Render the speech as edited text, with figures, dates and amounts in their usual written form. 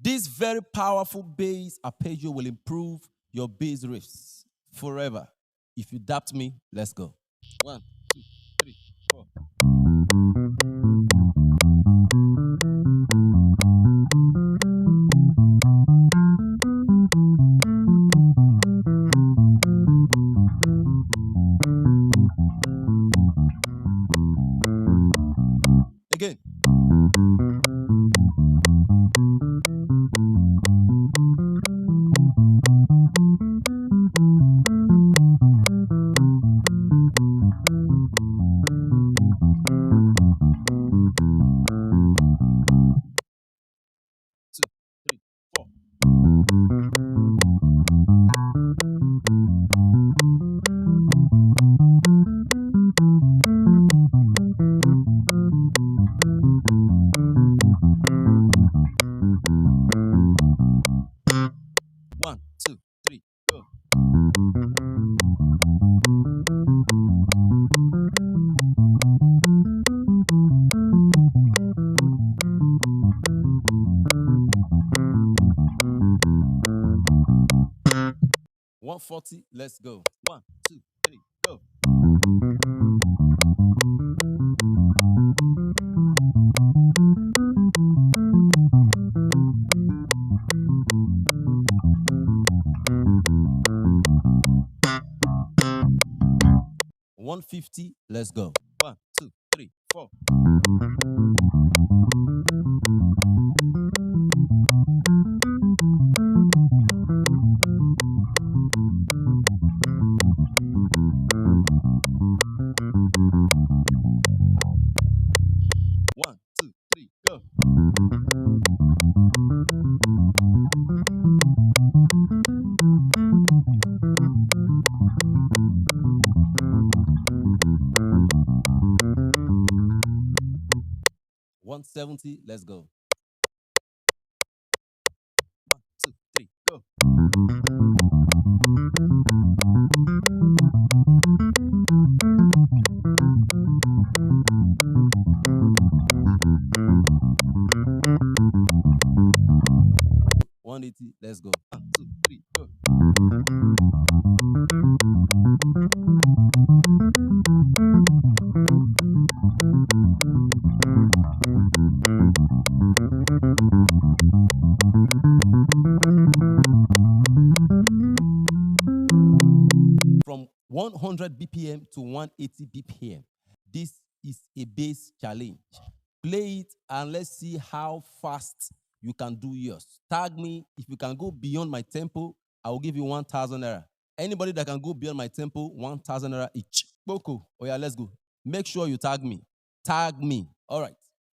This very powerful bass arpeggio will improve your bass riffs forever. If you adapt me, let's go. 1, 2, 3, 4. Again. One, two, three, go. $140, let's go. 1, 2, 3, go. $150, let's go. 1, 2, 3, 4. One, two, three, go. $170, let's go. 1, 2, 3, go. $180, let's go. 1, 2, 3, go. From 100 BPM to 180 BPM. This is a bass challenge. Play it and let's see how fast you can do yours. Tag me. If you can go beyond my tempo, I will give you 1,000 naira. Anybody that can go beyond my tempo, 1,000 naira each. Boko. Oh yeah, let's go. Make sure you tag me. Tag me. All right.